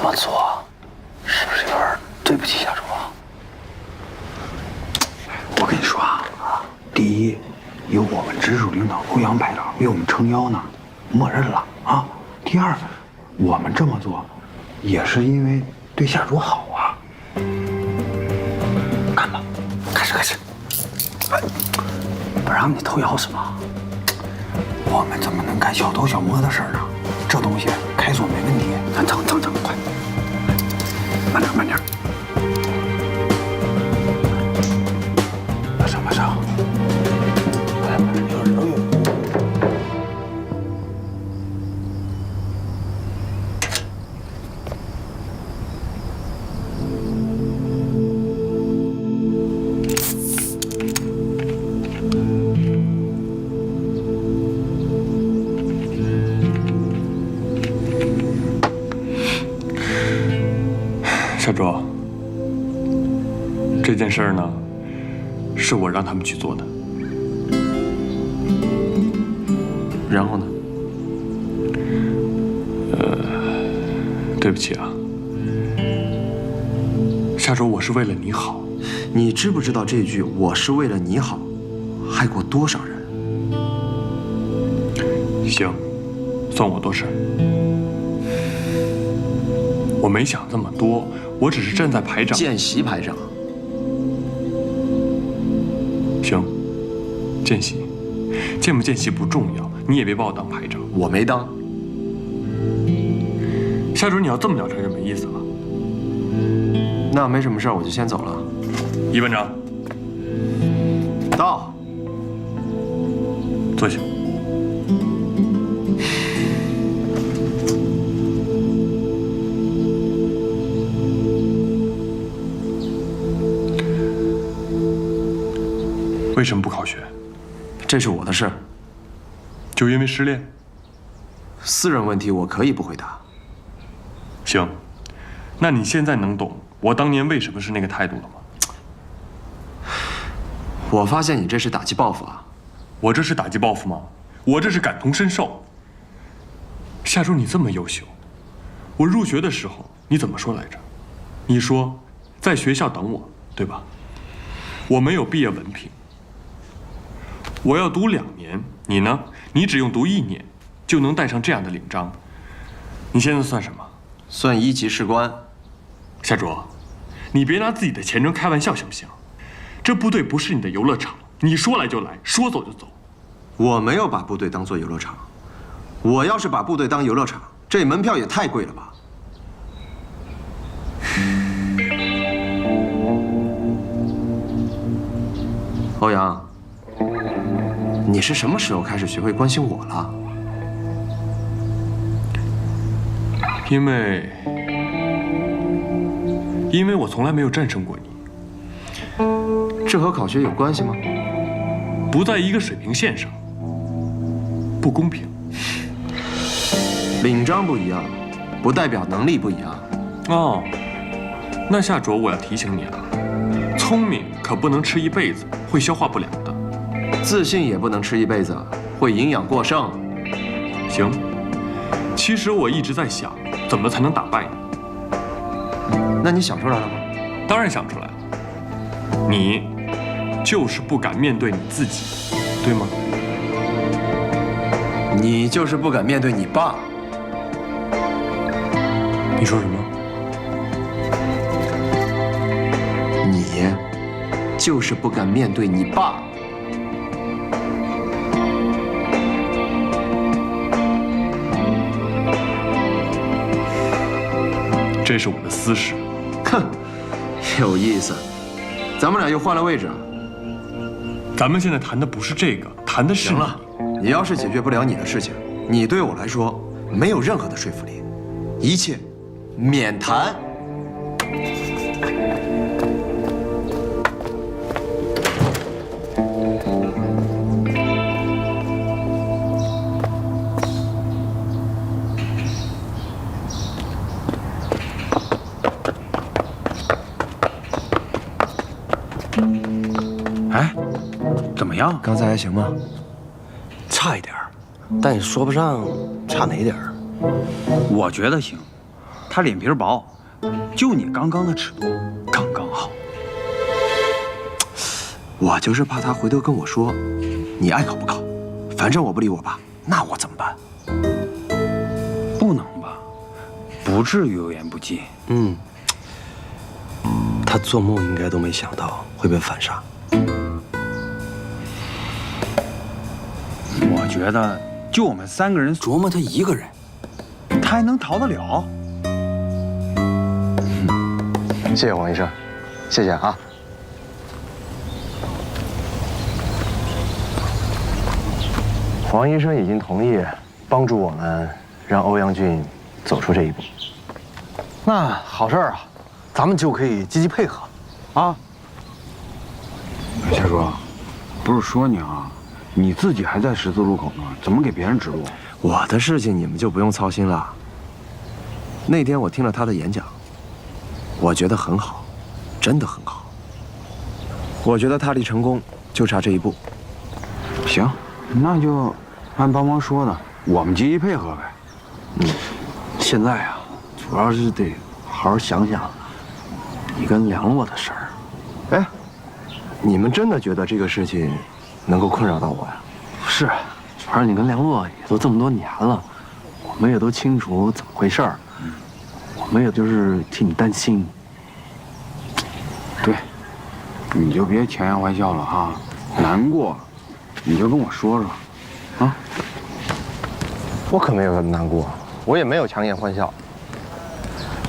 么做，是不是有点对不起夏主啊？我跟你说啊，第一，有我们直属领导欧阳排长为我们撑腰呢，默认了啊。第二，我们这么做，也是因为对夏主好啊。干吧，开始。不让你偷钥匙吗？我们怎么能干小偷小摸的事儿呢？这东西开锁没问题。整，快，慢点。马上。慢，有。夏主，这件事儿呢，是我让他们去做的。然后呢？对不起啊，夏主，我是为了你好。你知不知道这句“我是为了你好”害过多少人？行，算我多事。我没想这么多，我只是站在排长。见习排长。行，见习，见不见习不重要，你也别把我当排长。我没当。夏主，你要这么聊天就没意思了。那没什么事儿，我就先走了。一班长，到。坐下。为什么不考学？这是我的事。就因为失恋？私人问题我可以不回答。行，那你现在能懂我当年为什么是那个态度了吗？我发现你这是打击报复啊！我这是打击报复吗？我这是感同身受。夏主，你这么优秀，我入学的时候你怎么说来着？你说在学校等我，对吧？我没有毕业文凭，我要读2年，你呢？你只用读1年，就能戴上这样的领章。你现在算什么？算1级士官。夏主，你别拿自己的前程开玩笑，行不行？这部队不是你的游乐场，你说来就来，说走就走。我没有把部队当做游乐场，我要是把部队当游乐场，这门票也太贵了吧？欧阳，你是什么时候开始学会关心我了？因为我从来没有战胜过你。这和考学有关系吗？不在一个水平线上，不公平。领章不一样，不代表能力不一样。哦，那夏卓，我要提醒你了，聪明可不能吃一辈子，会消化不了的。自信也不能吃一辈子，会营养过剩。行，其实我一直在想，怎么才能打败你。那你想出来了吗？当然想出来了。你就是不敢面对你自己，对吗？你就是不敢面对你爸。你说什么？你就是不敢面对你爸。这是我的私事。哼，有意思。咱们俩又换了位置。咱们现在谈的不是这个，谈的是……行了，你要是解决不了你的事情，你对我来说没有任何的说服力，一切免谈。哎，怎么样？刚才还行吗？差一点儿，但也说不上差哪点儿。我觉得行。他脸皮薄，就你刚刚的尺度，刚刚好。我就是怕他回头跟我说，你爱考不考，反正我不理我爸，那我怎么办？不能吧？不至于有言不尽。他做梦应该都没想到会被反杀。我觉得就我们3个人琢磨他一个人，他还能逃得了？谢谢黄医生，谢谢啊。黄医生已经同意帮助我们，让欧阳俊走出这一步。那好事儿啊，咱们就可以积极配合，啊。夏叔，不是说你啊，你自己还在十字路口呢，怎么给别人指路？我的事情你们就不用操心了。那天我听了他的演讲，我觉得很好，真的很好。我觉得他离成功就差这一步。行，那就按帮忙说的，我们积极配合呗。现在啊，主要是得好好想想你跟梁洛的事儿。哎，你们真的觉得这个事情能够困扰到我呀？是，主要你跟梁洛也都这么多年了，我们也都清楚怎么回事儿，我们也就是替你担心。对，你就别强颜欢笑了哈，难过你就跟我说说，啊。我可没有难过，我也没有强颜欢笑。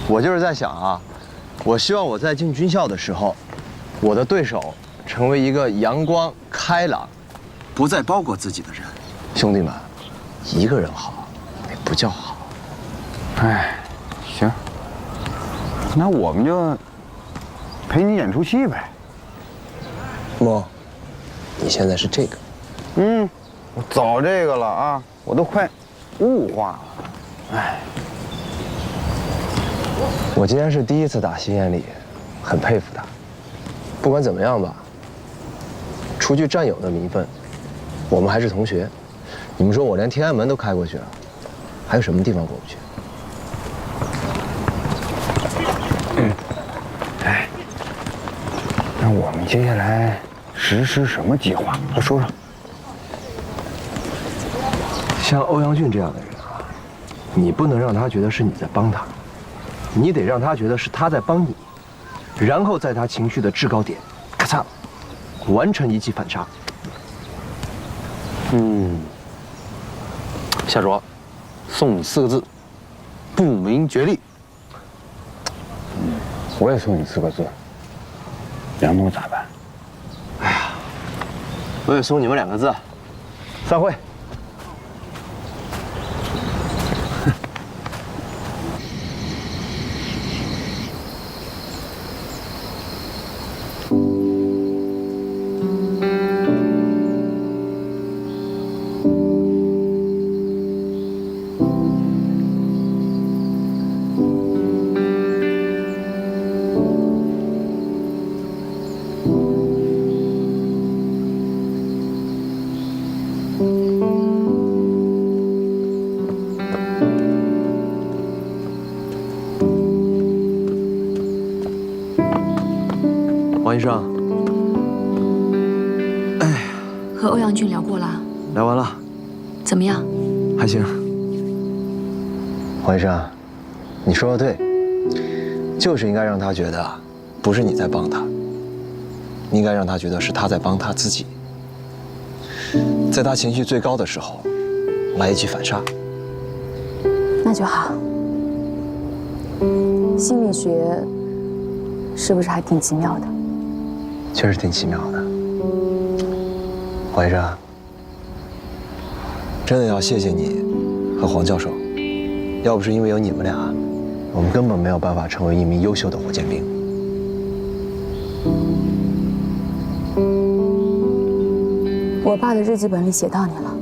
我就是在想啊，我希望我在进军校的时候，我的对手成为一个阳光开朗、不再包裹自己的人。兄弟们，一个人好，那不叫好。哎，行，那我们就陪你演出戏呗。莫，你现在是这个。我早这个了啊，我都快雾化了。哎，我今天是第一次打心眼里，很佩服他。不管怎么样吧，除去战友的名分，我们还是同学。你们说我连天安门都开过去了，还有什么地方过不去？哎，那我们接下来实施什么计划？快说说。像欧阳俊这样的人啊，你不能让他觉得是你在帮他，你得让他觉得是他在帮你，然后在他情绪的制高点，咔嚓，完成一记反杀。夏卓，送你4个字：不明觉厉。我也送你4个字：梁诺咋办？我也送你们2个字：散会。王医生，和欧阳俊聊过了，聊完了，怎么样？还行。黄医生，你说的对，就是应该让他觉得，不是你在帮他，应该让他觉得是他在帮他自己。在他情绪最高的时候，来一记反杀。那就好。心理学是不是还挺奇妙的？确实挺奇妙的。黄医生，真的要谢谢你和黄教授，要不是因为有你们俩，我们根本没有办法成为一名优秀的火箭兵。我爸的日记本里写到你了，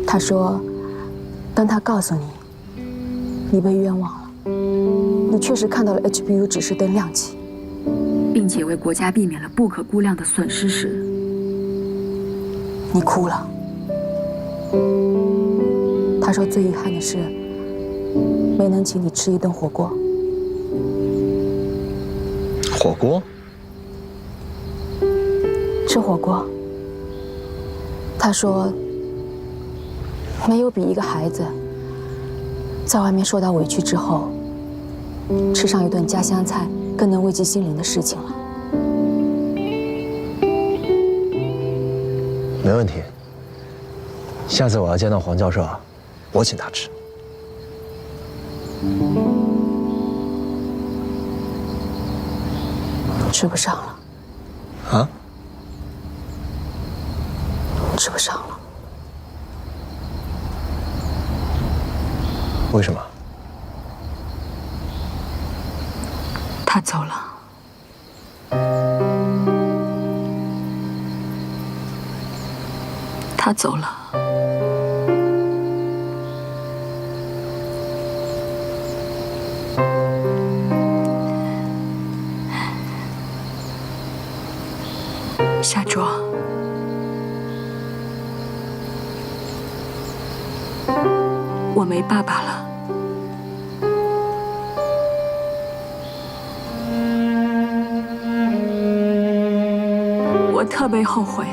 他说，当他告诉你，你被冤枉了，你确实看到了 HBU 指示灯亮起，并且为国家避免了不可估量的损失时，你哭了。他说最遗憾的是，没能请你吃一顿火锅。火锅？吃火锅。他说，没有比一个孩子在外面受到委屈之后，吃上一顿家乡菜更能慰藉心灵的事情了。没问题。下次我要见到黄教授，我请他吃。吃不上了。啊？吃不上了。为什么？他走了。他走了。夏卓，我没爸爸了。我特别后悔，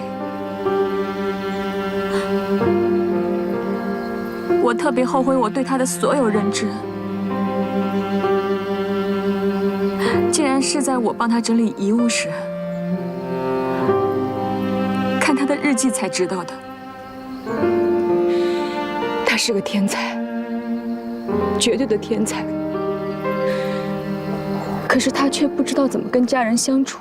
我特别后悔我对他的所有认知，竟然是在我帮他整理遗物时，看他的日记才知道的。他是个天才，绝对的天才，可是他却不知道怎么跟家人相处。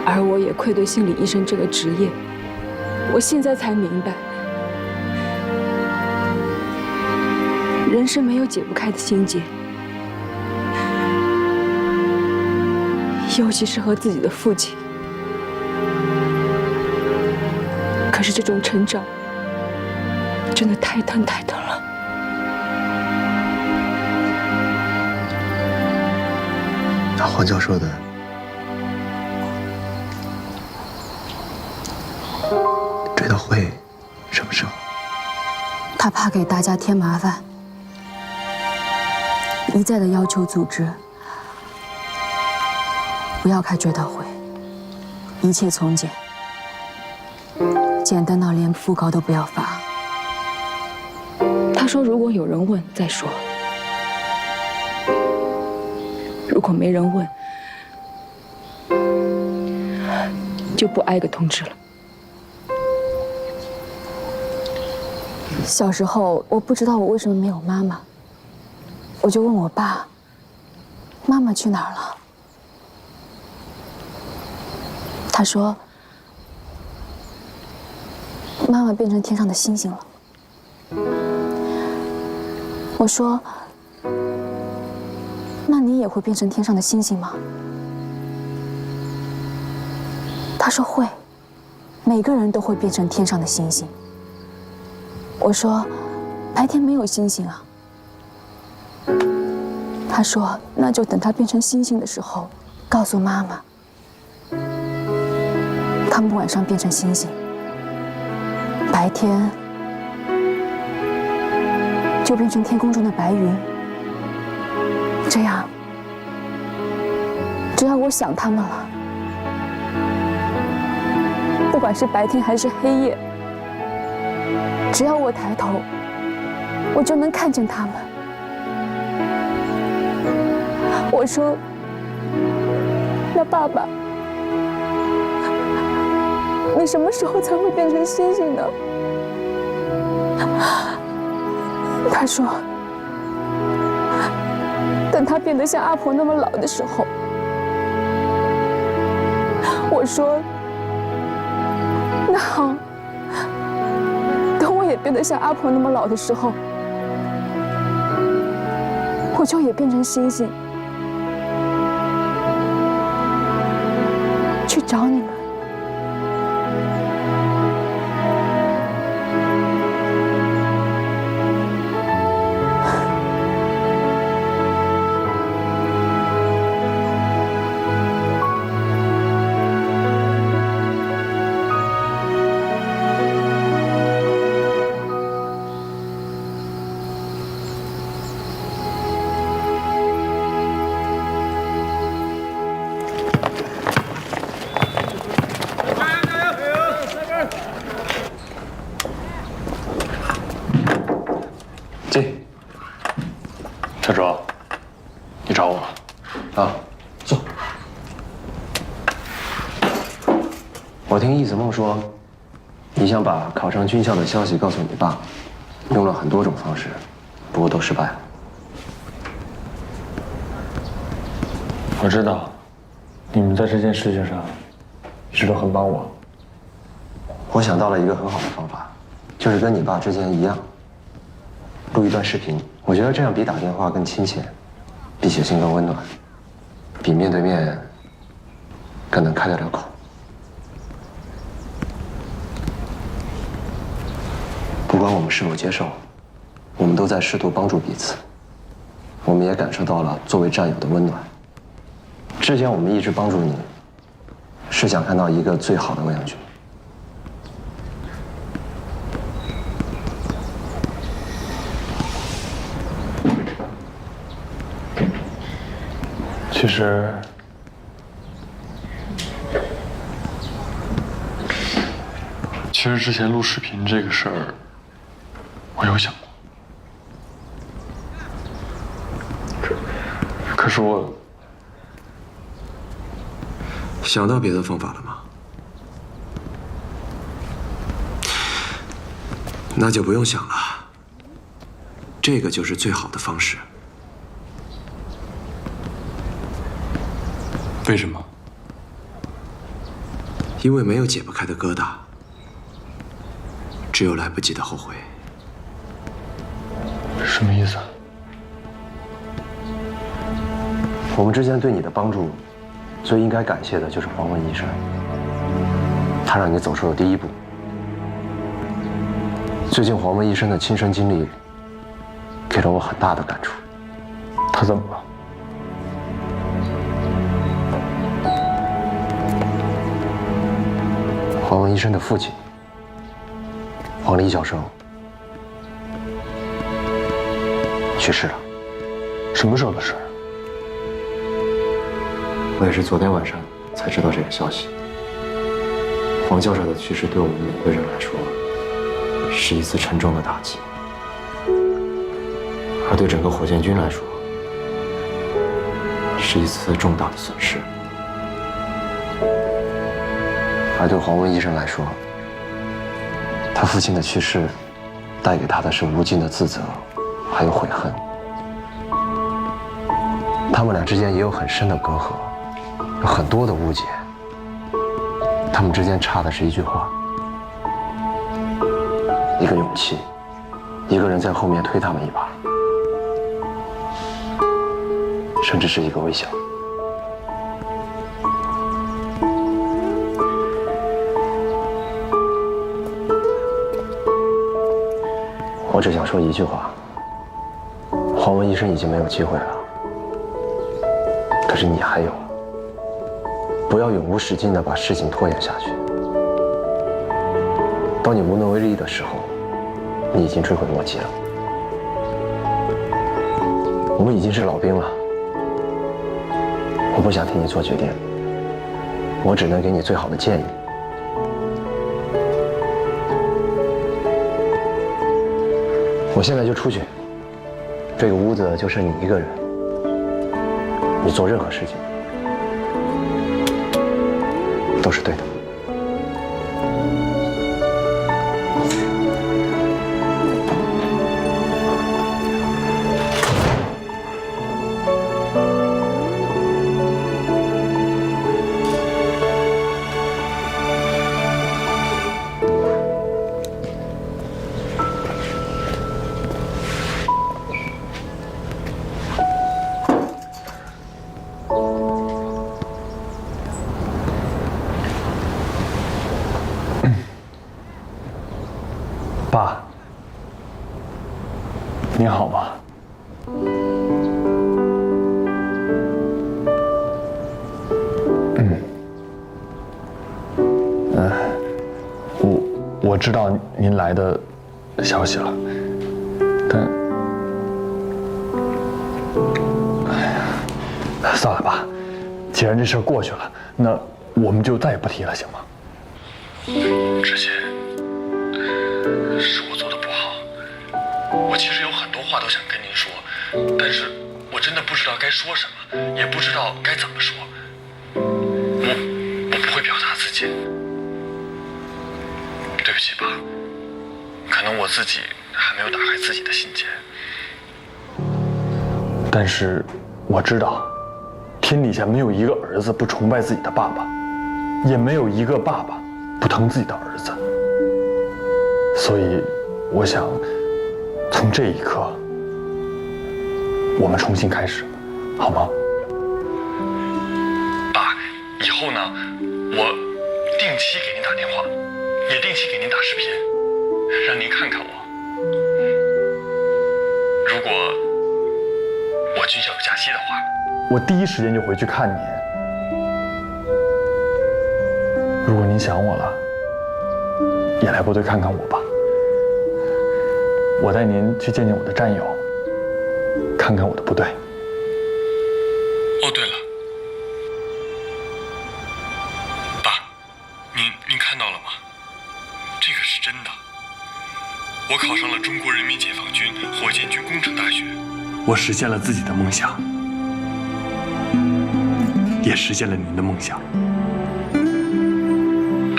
而我也愧对心理医生这个职业，我现在才明白，人生没有解不开的心结，尤其是和自己的父亲。可是这种成长，真的太疼太疼了。那黄教授的追悼会什么时候？他怕给大家添麻烦，一再的要求组织不要开追悼会，一切从简，简单到连讣告都不要发。他说，如果有人问再说，如果没人问，就不挨个通知了。小时候，我不知道我为什么没有妈妈，我就问我爸：“妈妈去哪儿了？”他说：“妈妈变成天上的星星了。”我说：“那你也会变成天上的星星吗？”他说：“会，每个人都会变成天上的星星。”我说：“白天没有星星啊。”他说：“那就等他变成星星的时候，告诉妈妈，他们晚上变成星星，白天就变成天空中的白云。这样，只要我想他们了，不管是白天还是黑夜，只要我抬头，我就能看见他们。”我说：“那爸爸，你什么时候才会变成星星呢？”他说：“等他变得像阿婆那么老的时候。”我说：“那好，等我也变得像阿婆那么老的时候，我就也变成星星，去找你们。”找我了。啊，坐。我听易子梦说，你想把考上军校的消息告诉你爸，用了很多种方式，不过都失败了。我知道，你们在这件事情上一直都很帮我。我想到了一个很好的方法，就是跟你爸之前一样，录一段视频。我觉得这样比打电话更亲切，比写信更温暖，比面对面更能开得了口。不管我们是否接受，我们都在试图帮助彼此。我们也感受到了作为战友的温暖。之前我们一直帮助你，是想看到一个最好的欧阳军。其实之前录视频这个事儿，我有想过，可是我想到别的方法了吗？那就不用想了，这个就是最好的方式。为什么？因为没有解不开的疙瘩，只有来不及的后悔。什么意思啊？我们之间对你的帮助，最应该感谢的就是黄文医生，他让你走出了第一步。最近黄文医生的亲身经历，给了我很大的感触。他怎么了？黄文医生的父亲，黄黎教授去世了。什么时候的事？我也是昨天晚上才知道这个消息。黄教授的去世对我们每个人来说，是一次沉重的打击，而对整个火箭军来说，是一次重大的损失。而对黄文医生来说，他父亲的去世带给他的是无尽的自责，还有悔恨。他们俩之间也有很深的隔阂，有很多的误解。他们之间差的是一句话，一个勇气，一个人在后面推他们一把，甚至是一个微笑。我只想说一句话：黄文医生已经没有机会了，可是你还有。不要永无止境地把事情拖延下去。当你无能为力的时候，你已经追悔莫及了。我们已经是老兵了，我不想替你做决定，我只能给你最好的建议。我现在就出去，这个屋子就剩你一个人，你做任何事情都是对的。爸，您好吗？我知道您来的消息了，但，哎呀，算了吧，既然这事儿过去了，那我们就再也不提了，行吗？之前是我做的不好，我其实有很多话都想跟您说，但是我真的不知道该该说什么，也不知道该怎么说。我不会表达自己，对不起爸，可能我自己还没有打开自己的心结。但是我知道，天底下没有一个儿子不崇拜自己的爸爸，也没有一个爸爸不疼自己的儿子。所以，我想从这一刻，我们重新开始，好吗？爸，以后呢，我定期给您打电话，也定期给您打视频，让您看看我。如果我军校有假期的话，我第一时间就回去看您。如果您想我了，也来部队看看我吧。我带您去见见我的战友，看看我的部队。哦，对了，爸，您看到了吗？这个是真的。我考上了中国人民解放军火箭军工程大学，我实现了自己的梦想，也实现了您的梦想。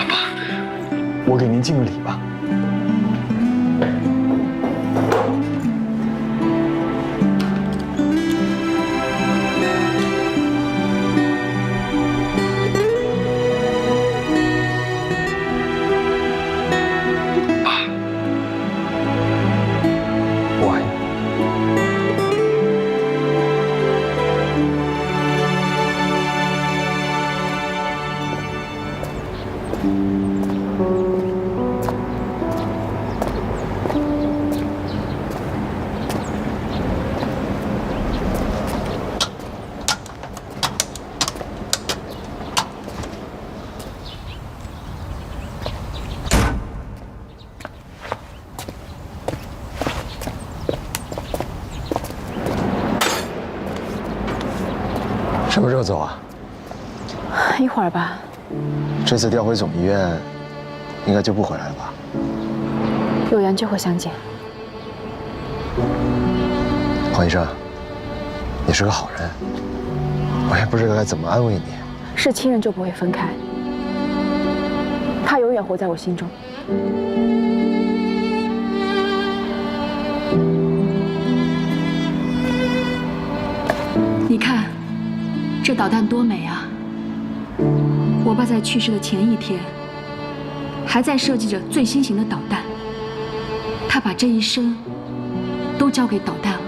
爸，我给您敬个礼吧。什么时候走啊？一会儿吧。这次调回总医院，应该就不回来了吧？有缘就会相见。黄医生，你是个好人，我也不知道该怎么安慰你。是亲人就不会分开，他永远活在我心中。你看，这导弹多美啊！我爸在去世的前一天，还在设计着最新型的导弹。他把这一生都交给导弹了。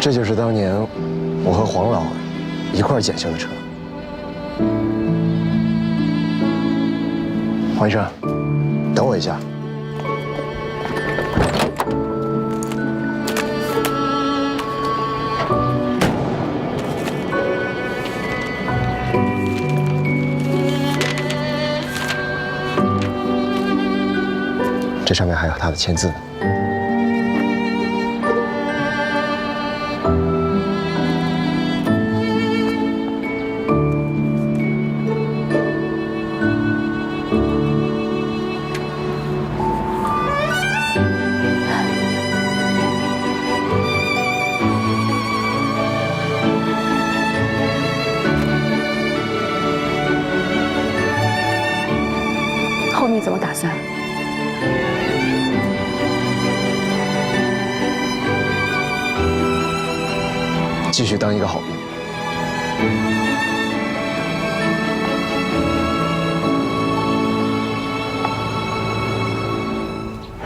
这就是当年我和黄老一块捡修的车。黄医生，等我一下。这上面还有他的签字呢。后面怎么打算？继续当一个好兵。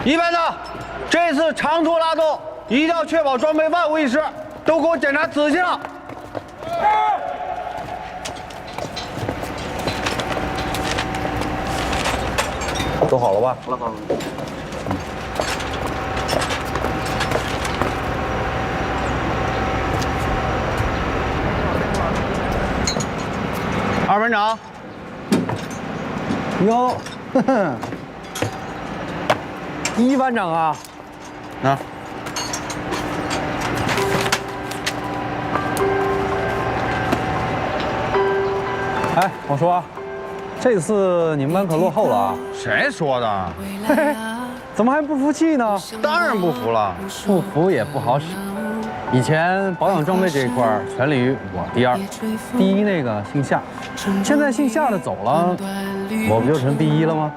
一班的，这次长途拉动一定要确保装备万无一失，都给我检查仔细了。都好了吧？好了，好了。二班长，哟，呵呵，一班长啊，啊，哎，我说，这次你们班可落后了啊！谁说的？嘿嘿，怎么还不服气呢？当然不服了。不服也不好使。以前保养装备这一块全鲤鱼我第二，第一那个姓夏，现在姓夏的走了，我不就成第一了吗？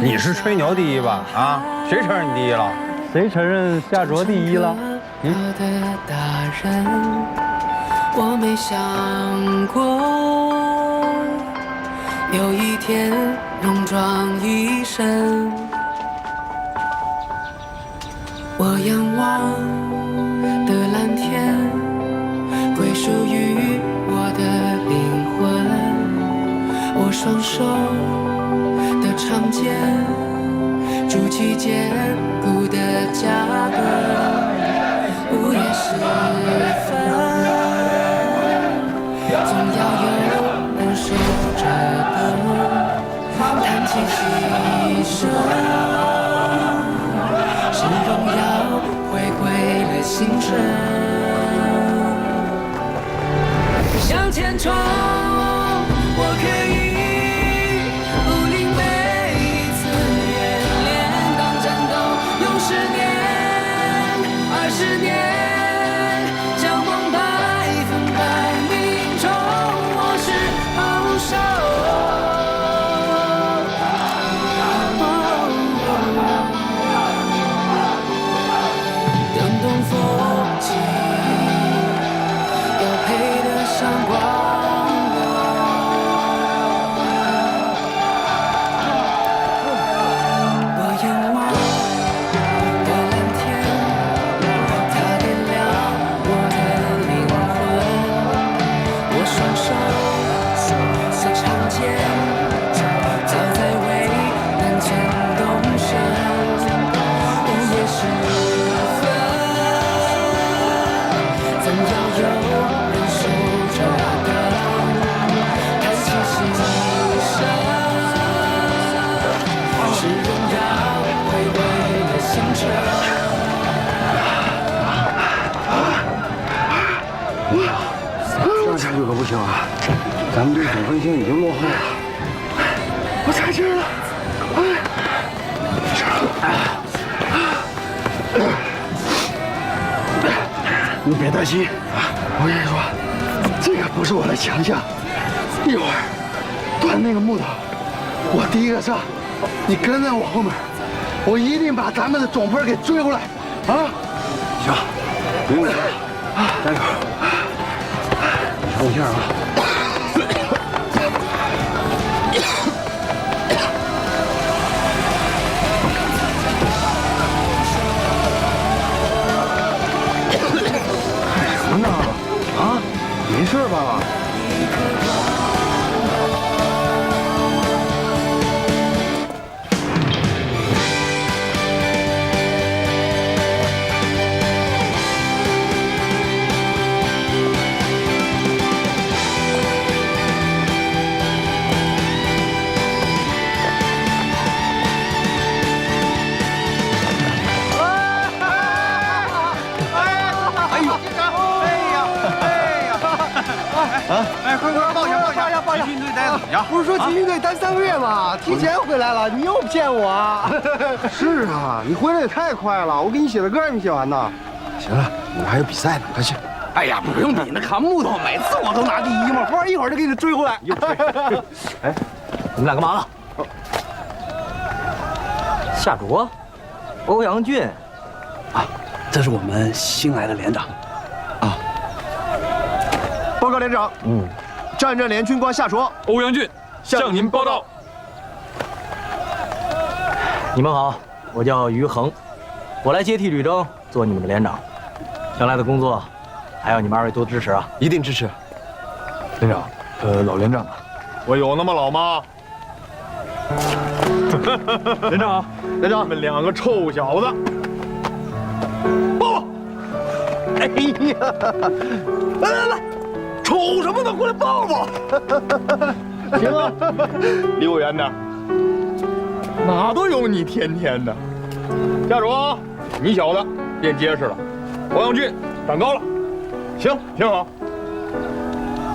你是吹牛第一吧？啊，谁承认你第一了？谁承认夏卓第一了？我没想过有一天戎装一身，我仰望的蓝天归属于我的灵魂，我双手的长剑筑起坚固的家根。午夜时分，总要有人守着灯，叹气息声，是荣耀回归了星辰。向前冲，我可以不理每一次演练，当战斗用10年、20年。下去可不行啊！咱们对总分星已经落后了。我差劲了！你别担心，我跟你说，这个不是我的强项。一会儿断那个木头，我第一个上，你跟在我后面，我一定把咱们的总分给追回来。啊！行，不用了，加油！抽一下啊！什么呢？啊，没事吧？哎，坤哥，抱歉，集训队待的怎么样？不是说集训队待3个月吗？提前回来了，你又骗我啊！是啊，你回来也太快了，我给你写的歌还没写完呢。行了，我们还有比赛呢，快去。哎呀，不用你那砍木头，每次我都拿第一嘛，不然一会儿就给你追回来。哎，你们俩干嘛了？夏卓，欧阳俊，啊，这是我们新来的连长。报告连长，战阵连军官夏卓、欧阳俊向您报道。你们好，我叫于恒，我来接替吕征做你们的连长。将来的工作还要你们2位多支持啊！一定支持。连长，老连长啊，我有那么老吗？连长，连长，你们2个臭小子，抱我！哎呀，来，瞅什么呢？过来抱抱。行啊，离我远点，哪都有你天天的。夏卓，你小子变结实了，欧阳俊长高了，行，挺好。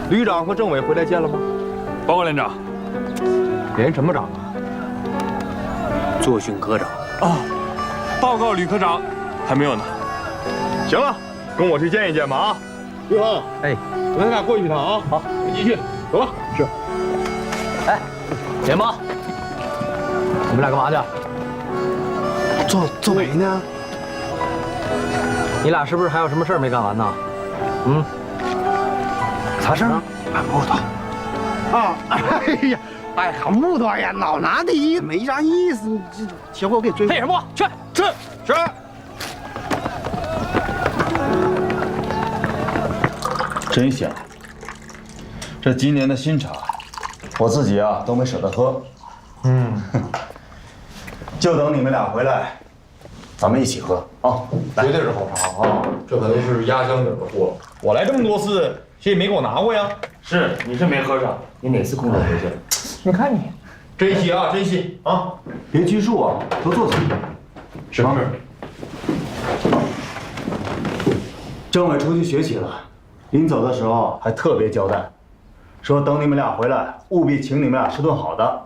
旅长和政委回来见了吗？报告连长，连什么长啊？作训科长。啊，报告吕科长，还没有呢。行了，跟我去见一见吧啊！玉恒，哎，我咱俩过去一趟啊。好，继续，走吧。是。哎，连帮，你们俩干嘛去？做媒呢？你俩是不是还有什么事儿没干完呢？嗯，啥事儿？俺木头。啊，哎呀，哎呀，木头呀，老拿第一没啥意思，你这小伙给追。废什么话？去。是。真香！这今年的新茶，我自己啊都没舍得喝。就等你们俩回来，咱们一起喝啊！绝对是好茶啊！这可都是压箱底的货。我来这么多次，谁也没给我拿过呀。是，你是没喝上，你哪次空手回去？你看你，珍惜啊，珍惜啊！别拘束啊，都坐下。是。政委出去学习了，临走的时候还特别交代，说等你们俩回来，务必请你们俩吃顿好的。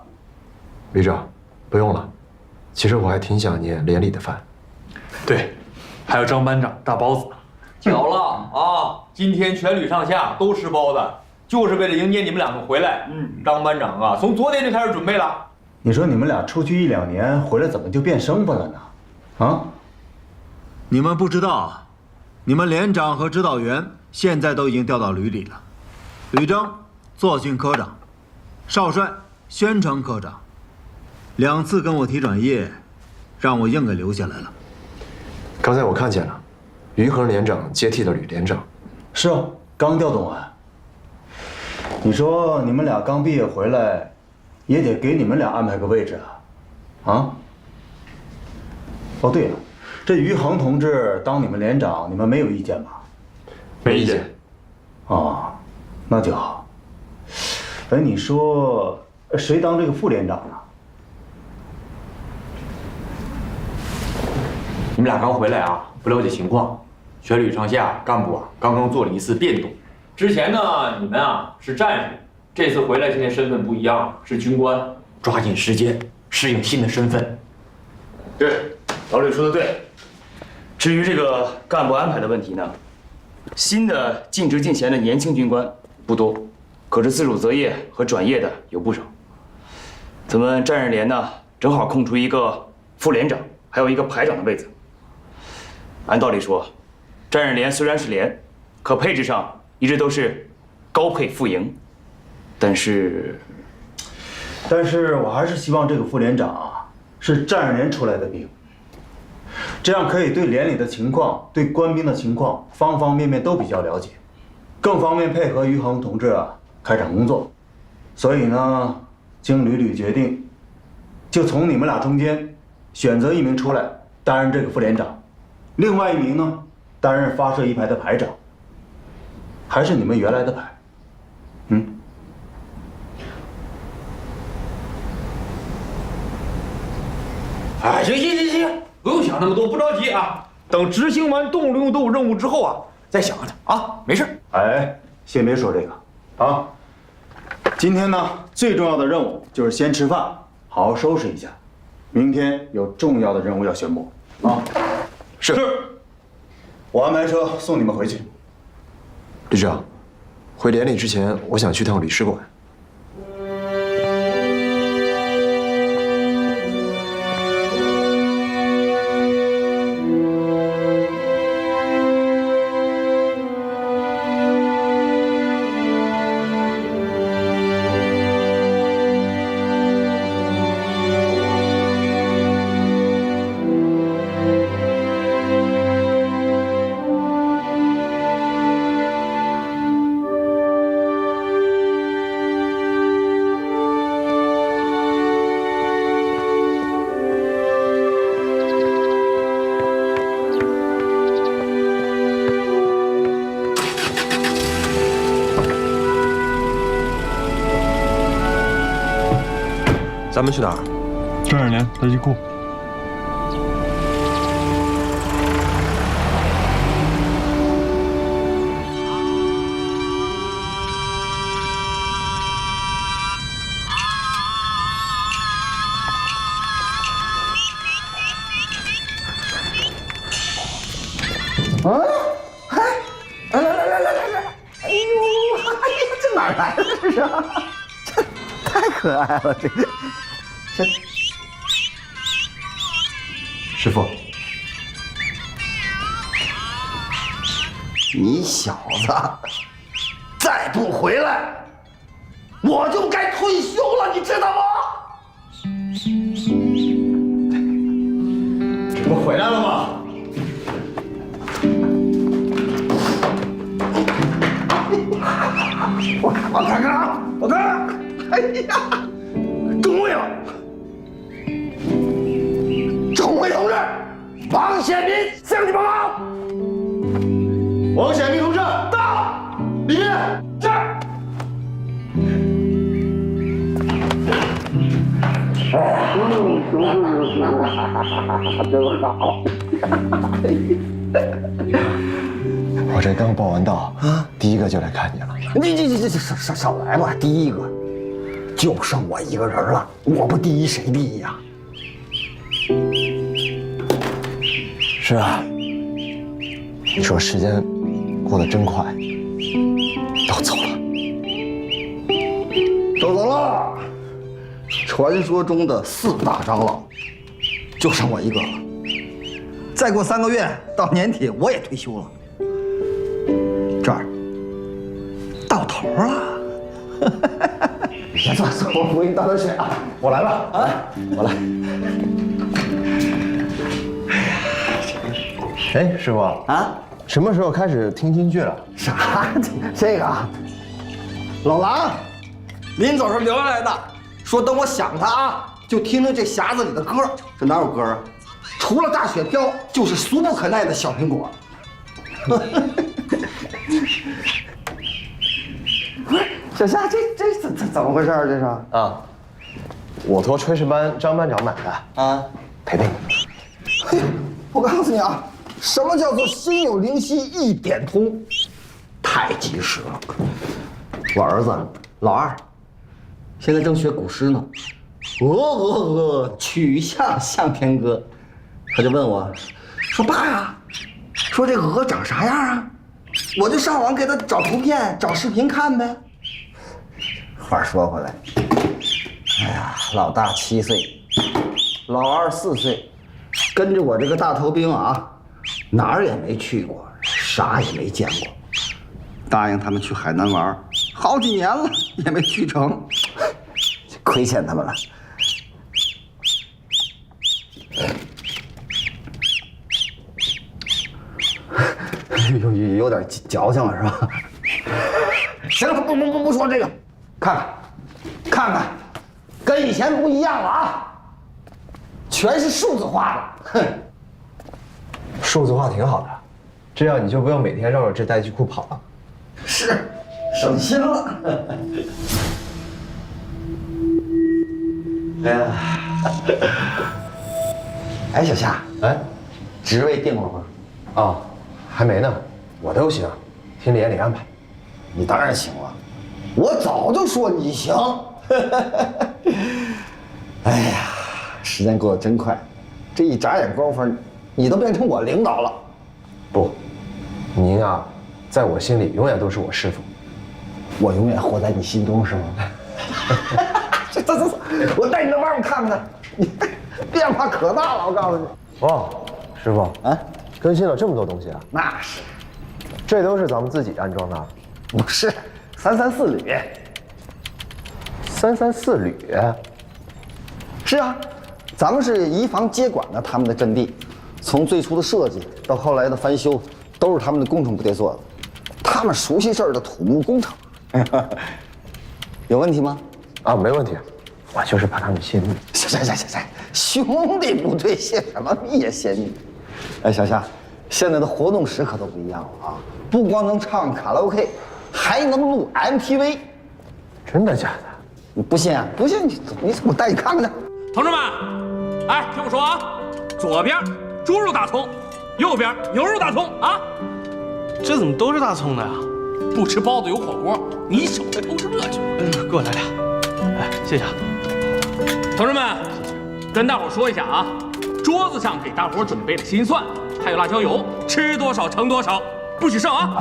旅长，不用了。其实我还挺想念连里的饭。对，还有张班长大包子。巧了啊！今天全旅上下都吃包子，就是为了迎接你们两个回来。张班长啊，从昨天就开始准备了。你说你们俩出去1、2年，回来怎么就变生分了呢？啊？你们不知道，你们连长和指导员现在都已经调到旅里了。吕征，作训科长；少帅，宣传科长。2次跟我提转业，让我硬给留下来了。刚才我看见了，于恒连长接替了吕连长。是啊，刚调动完。你说你们俩刚毕业回来，也得给你们俩安排个位置啊！啊？哦，对了，这于恒同志当你们连长，你们没有意见吧？没意见。哦，那就好。哎，你说谁当这个副连长呢？你们俩刚回来啊，不了解情况。全旅上下干部啊，刚刚做了一次变动。之前呢，你们啊是战士，这次回来现在身份不一样，是军官，抓紧时间适应新的身份。对，老吕说的对。至于这个干部安排的问题呢，新的尽职尽贤的年轻军官不多，可是自主择业和转业的有不少。咱们战士连呢，正好空出一个副连长，还有一个排长的位子。按道理说，战士连虽然是连，可配置上一直都是高配副营，但是我还是希望这个副连长啊是战士连出来的兵，这样可以对连里的情况、对官兵的情况方方面面都比较了解，更方便配合于恒同志啊开展工作。所以呢，经吕决定，就从你们俩中间选择1名出来担任这个副连长，另外1名呢担任发射一排的排长，还是你们原来的排。哎，行，不用想那么多，不着急啊。等执行完动物动物任务之后啊，再想想啊，没事。哎，先别说这个啊。今天呢，最重要的任务就是先吃饭，好好收拾一下。明天有重要的任务要宣布啊。是。我安排车送你们回去。旅长，回连里之前，我想去趟领事馆。咱们去哪儿？战士连登记库。来，哎呦，这哪来的这是？这太可爱了，这师傅，你小子再不回来，我就该退休了，你知道吗？这不回来了吗？我看看啊，我看看，哎呀，钟会了！钟会同志，王显民向你报告。王显民同志到，里面是。真好。我这刚报完到啊，第一个就来看你了。你少来吧，第一个就剩我一个人了，我不第一谁第一呀？是啊，你说时间过得真快，都走了，都走了。传说中的4大长老，就剩我一个了。再过3个月到年底，我也退休了。这儿到头了，别坐，我给你倒点水啊！我来了啊，我来。哎，师傅啊，什么时候开始听京剧了？啥？这个啊，老狼临走时留下来的，说等我想他啊，就听听这匣子里的歌。这哪有歌啊？除了大雪飘，就是俗不可耐的小苹果。小夏，这怎么回事？这是啊，我托炊事班张班长买的啊，陪陪你。嘿，我告诉你啊，什么叫做心有灵犀一点通，太及时了。我儿子老二，现在正学古诗呢，曲项向天歌，他就问我，说爸呀，说这鹅长啥样啊？我就上网给他找图片、找视频看呗。话说回来，哎呀，老大7岁，老二4岁，跟着我这个大头兵啊，哪儿也没去过，啥也没见过。答应他们去海南玩，好几年了也没去成，亏欠他们了。有点矫情了是吧？行了，不说这个，看看，跟以前不一样了啊，全是数字化的。哼，数字化挺好的，这样你就不用每天绕着这带具库跑了。是，省心了。哎呀，哎，小夏，哎，职位定了吗？啊，还没呢，我都行，听连里安排。你当然行了，我早就说你行。哎呀，时间过得真快，这一眨眼功夫，你都变成我领导了。不，您啊，在我心里永远都是我师傅。我永远活在你心中是吗？走，我带你到外面看看，你变化可大了，我告诉你。哦，师傅啊，更新了这么多东西啊？那是，这都是咱们自己安装的？不是，334旅。334旅？是啊，咱们是移防接管的他们的阵地，从最初的设计到后来的翻修，都是他们的工程部队做的。他们熟悉事儿的土木工程。有问题吗？啊，没问题，我就是怕他们泄密。行，兄弟部队泄什么密呀？泄密！哎，小夏，现在的活动时可都不一样了啊！不光能唱卡拉 OK， 还能录 MTV。真的假的？你不信啊？不信你我带你看看去。同志们，哎，听我说啊，左边猪肉大葱，右边牛肉大葱啊！这怎么都是大葱的呀？不吃包子有火锅，你少在偷吃乐去。给我来俩。哎，谢谢啊。同志们，跟大伙说一下啊，桌子上给大伙准备了新蒜，还有辣椒油，吃多少盛多少，不许剩啊！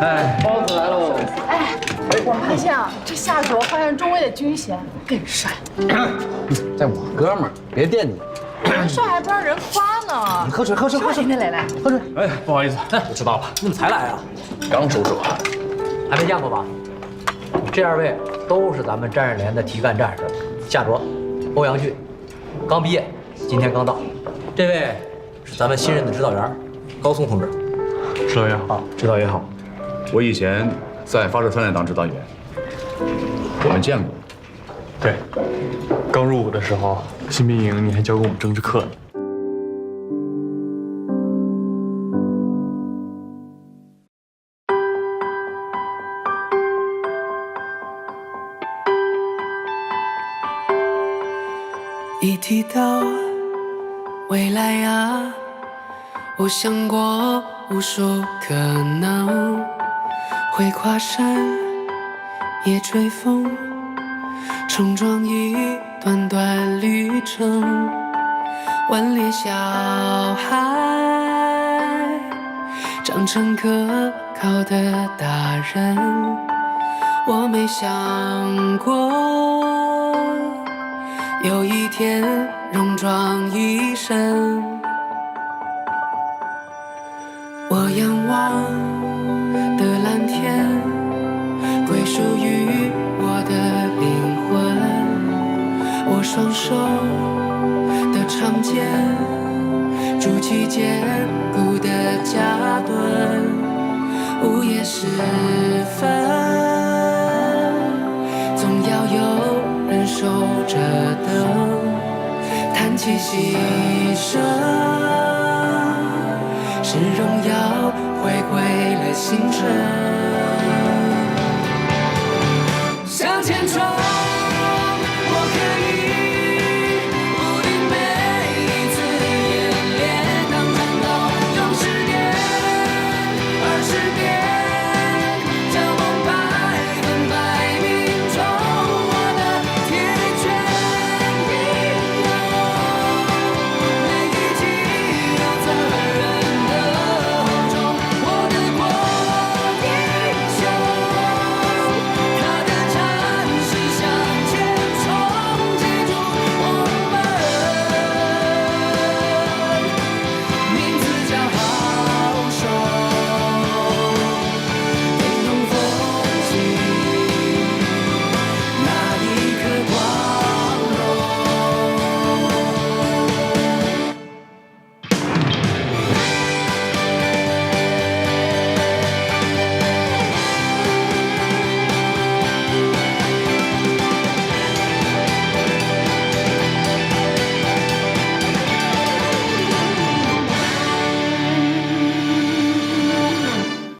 哎，包子来喽！哎，我发现啊，这下属发现中尉的军衔更帅。在我哥们儿，别惦记。人帅还不让人夸呢。喝水，喝水，喝水！来，喝水。哎，不好意思，我知道了，你们才来啊？刚收拾完，还没见过吧？这2位都是咱们战士连的提干战士，夏卓、欧阳俊，刚毕业，今天刚到。这位是咱们新任的指导员，高松同志。指导员好，指导员好。我以前在发射团当指导员，我们见过。对，刚入伍的时候，新兵营你还教过我们政治课呢。一提到未来啊，我想过无数可能，会跨山，也追风，冲撞一段段旅程，顽劣小孩，长成可靠的大人，我没想过有一天戎装一身。我仰望的蓝天，归属于我的灵魂。我双手的长剑，筑起坚固的家墩。午夜时分，总要有人守着灯，叹气牺牲，是荣耀回归了星辰。